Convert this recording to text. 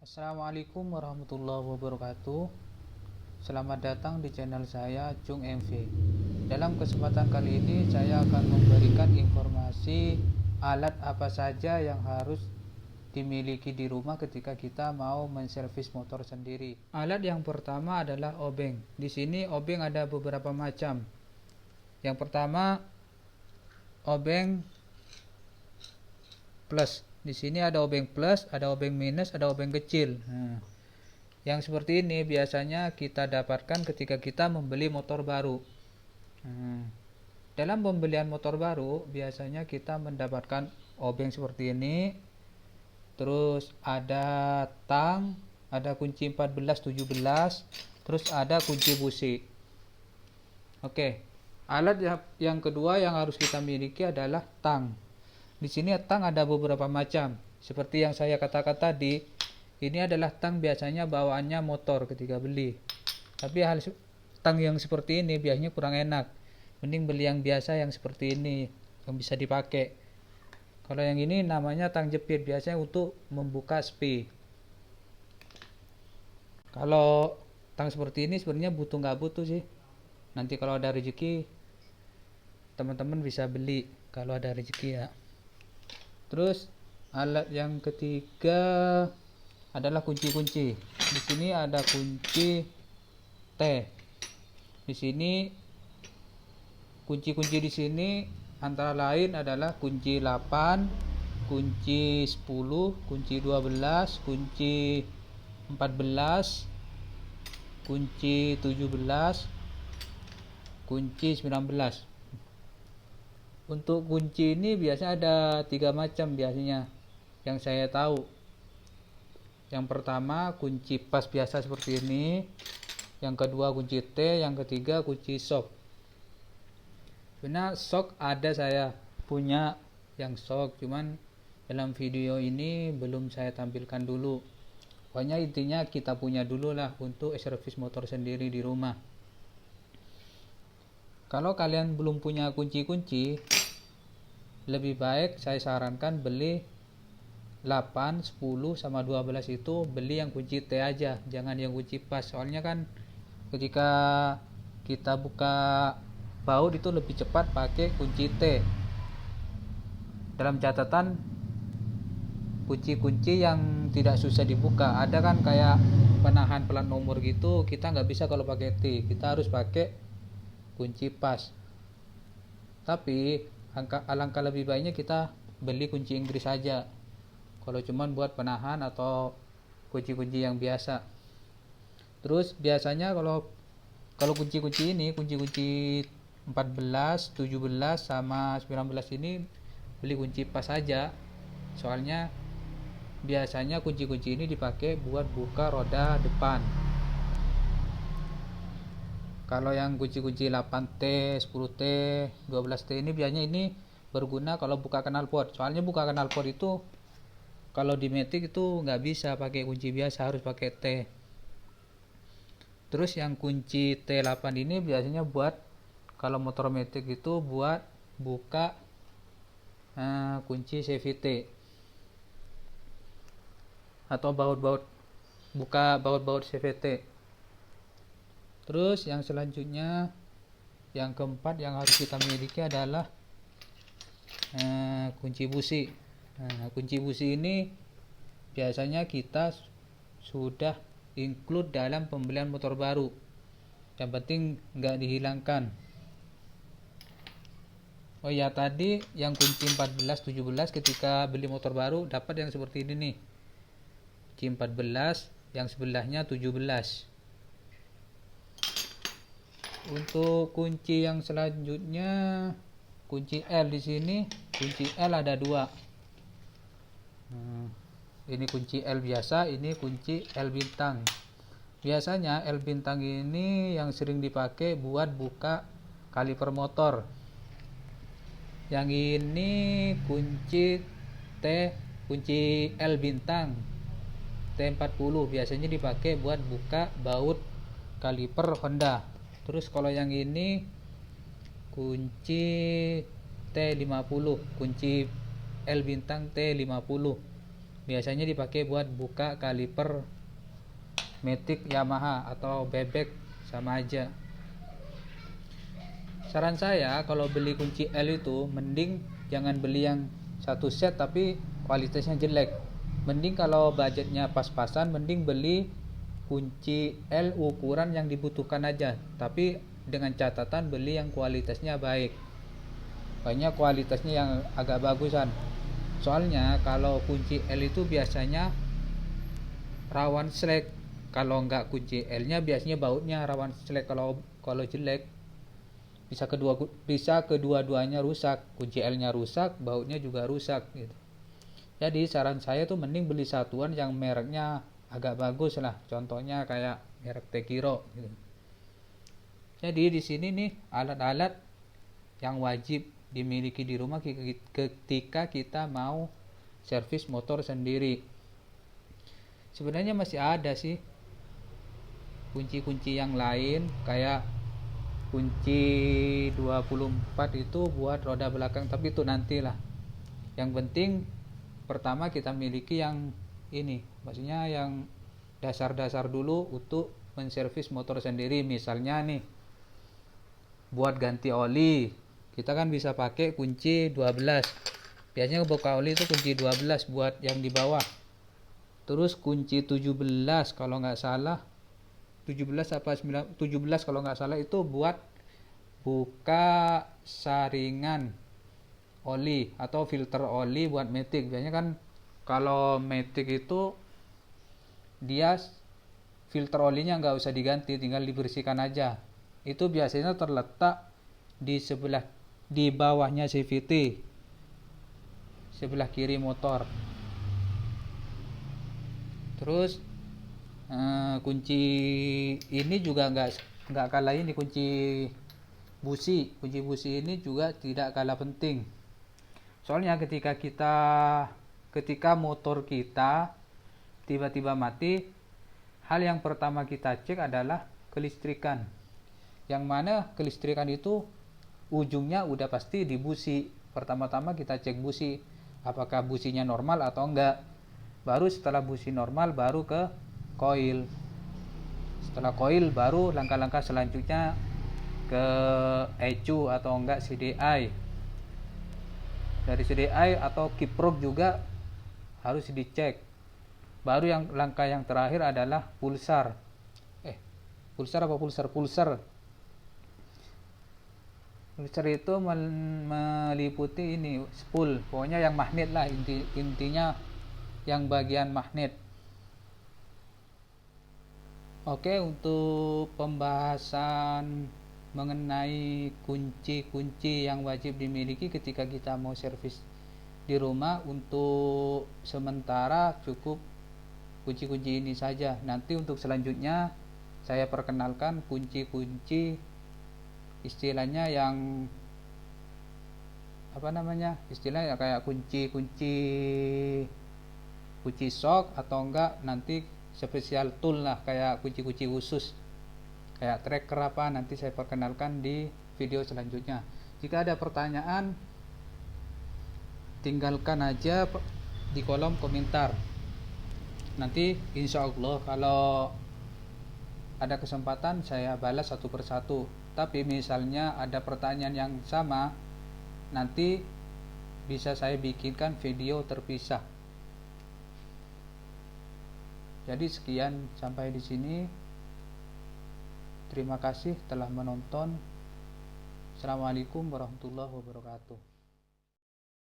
Assalamualaikum warahmatullahi wabarakatuh. Selamat datang di channel saya Chung MV. Dalam kesempatan kali ini saya akan memberikan informasi alat apa saja yang harus dimiliki di rumah ketika kita mau menservis motor sendiri. Alat yang pertama adalah obeng. Di sini obeng ada beberapa macam. Yang pertama obeng plus. Di sini ada obeng plus, ada obeng minus, ada obeng kecil. Yang seperti ini biasanya kita dapatkan ketika kita membeli motor baru. Dalam pembelian motor baru biasanya kita mendapatkan obeng seperti ini. Terus ada tang, ada kunci 14 17, terus ada kunci busi. Oke. Alat yang kedua yang harus kita miliki adalah tang. Di sini tang ada beberapa macam. Seperti yang saya katakan tadi, ini adalah tang biasanya bawaannya motor ketika beli. Tapi tang yang seperti ini biasanya kurang enak. Mending beli yang biasa yang seperti ini, yang bisa dipakai. Kalau yang ini namanya tang jepit, biasanya untuk membuka spi. Kalau tang seperti ini sebenarnya nggak butuh sih. Nanti kalau ada rezeki teman-teman bisa beli kalau ada rezeki ya. Terus alat yang ketiga adalah kunci-kunci. Di sini ada kunci T. Di sini kunci-kunci di sini antara lain adalah kunci 8, kunci 10, kunci 12, kunci 14, kunci 17, kunci 19. Untuk kunci ini biasanya ada 3 macam biasanya yang saya tahu. Yang pertama kunci pas biasa seperti ini, yang kedua kunci T, yang ketiga kunci shock. Sebenarnya shock ada, saya punya yang shock, cuman dalam video ini belum saya tampilkan dulu. Pokoknya intinya kita punya dulu lah untuk servis motor sendiri di rumah. Kalau kalian belum punya kunci-kunci, lebih baik saya sarankan beli 8, 10, sama 12 itu beli yang kunci T aja, jangan yang kunci pas. Soalnya kan ketika kita buka baut itu lebih cepat pakai kunci T. Dalam catatan kunci-kunci yang tidak susah dibuka, ada kan kayak penahan plat nomor gitu, kita nggak bisa kalau pakai T, kita harus pakai kunci pas. Tapi alangkah lebih baiknya kita beli kunci Inggris saja kalau cuman buat penahan atau kunci-kunci yang biasa. Terus biasanya kalau kunci-kunci ini, kunci-kunci 14, 17 sama 19 ini beli kunci pas saja. Soalnya biasanya kunci-kunci ini dipakai buat buka roda depan. Kalau yang kunci-kunci 8T, 10T, 12T ini biasanya ini berguna kalau buka knalpot. Soalnya buka knalpot itu kalau di Matic itu nggak bisa pakai kunci biasa, harus pakai T. Terus yang kunci T8 ini biasanya buat kalau motor Matic itu buat buka kunci CVT atau buka baut CVT. Terus yang selanjutnya, yang keempat yang harus kita miliki adalah kunci busi. Kunci busi ini biasanya kita sudah include dalam pembelian motor baru. Yang penting nggak dihilangkan. Oh ya, tadi yang kunci 14, 17 ketika beli motor baru dapat yang seperti ini nih. Kunci 14, yang sebelahnya 17. Untuk kunci yang selanjutnya, kunci L. Di sini kunci L ada 2. Ini kunci L biasa, ini kunci L bintang. Biasanya L bintang ini yang sering dipakai buat buka kaliper motor. Yang ini kunci T, kunci L bintang T40, biasanya dipakai buat buka baut kaliper Honda. Terus kalau yang ini kunci T50, kunci L bintang T50. biasanya dipakai buat buka kaliper Matic Yamaha atau bebek, sama aja. Saran saya kalau beli kunci L itu mending jangan beli yang satu set tapi kualitasnya jelek. Mending kalau budgetnya pas-pasan, mending beli kunci L ukuran yang dibutuhkan aja, tapi dengan catatan beli yang kualitasnya baik. Banyak kualitasnya yang agak bagusan. Soalnya kalau kunci L itu biasanya rawan slack. Kalau nggak kunci L-nya biasanya bautnya rawan slack. Kalau jelek bisa kedua-duanya rusak. Kunci L-nya rusak, bautnya juga rusak gitu. Jadi saran saya tuh mending beli satuan yang mereknya agak bagus lah. Contohnya kayak merek Tekiro gitu. Jadi di sini nih alat-alat yang wajib dimiliki di rumah ketika kita mau servis motor sendiri. Sebenarnya masih ada sih kunci-kunci yang lain, kayak kunci 24 itu buat roda belakang, tapi itu nantilah. Yang penting pertama kita miliki yang ini, maksudnya yang dasar-dasar dulu untuk menservis motor sendiri. Misalnya nih buat ganti oli, kita kan bisa pakai kunci 12. Biasanya buka oli itu kunci 12 buat yang di bawah. Terus kunci 17 kalau nggak salah, 17 apa 9, 17 kalau nggak salah itu buat buka saringan oli atau filter oli buat Matic. Biasanya kan kalau Matic itu dia filter olinya nggak usah diganti, tinggal dibersihkan aja. Itu biasanya terletak di bawahnya CVT, sebelah kiri motor. Terus kunci ini juga nggak kalah ini, kunci busi ini juga tidak kalah penting. Soalnya ketika motor kita tiba-tiba mati, hal yang pertama kita cek adalah kelistrikan. Yang mana kelistrikan itu ujungnya udah pasti di busi. Pertama-tama kita cek busi, apakah businya normal atau enggak. Baru setelah busi normal baru ke koil. Setelah koil baru langkah-langkah selanjutnya ke ECU atau enggak CDI. Dari CDI atau kiprok juga harus dicek. Baru langkah yang terakhir adalah pulsar. Pulsar itu meliputi ini spool, pokoknya yang magnet lah, intinya yang bagian magnet. Oke, untuk pembahasan mengenai kunci-kunci yang wajib dimiliki ketika kita mau servis di rumah, untuk sementara cukup kunci-kunci ini saja. Nanti untuk selanjutnya saya perkenalkan kunci-kunci istilahnya yang istilahnya kayak kunci shock atau enggak nanti spesial tool lah, kayak kunci-kunci khusus kayak tracker apa, nanti saya perkenalkan di video selanjutnya. Jika ada pertanyaan tinggalkan aja di kolom komentar. Nanti insya Allah kalau ada kesempatan saya balas satu persatu. Tapi misalnya ada pertanyaan yang sama, nanti bisa saya bikinkan video terpisah. Jadi sekian sampai di sini. Terima kasih telah menonton. Assalamualaikum warahmatullahi wabarakatuh.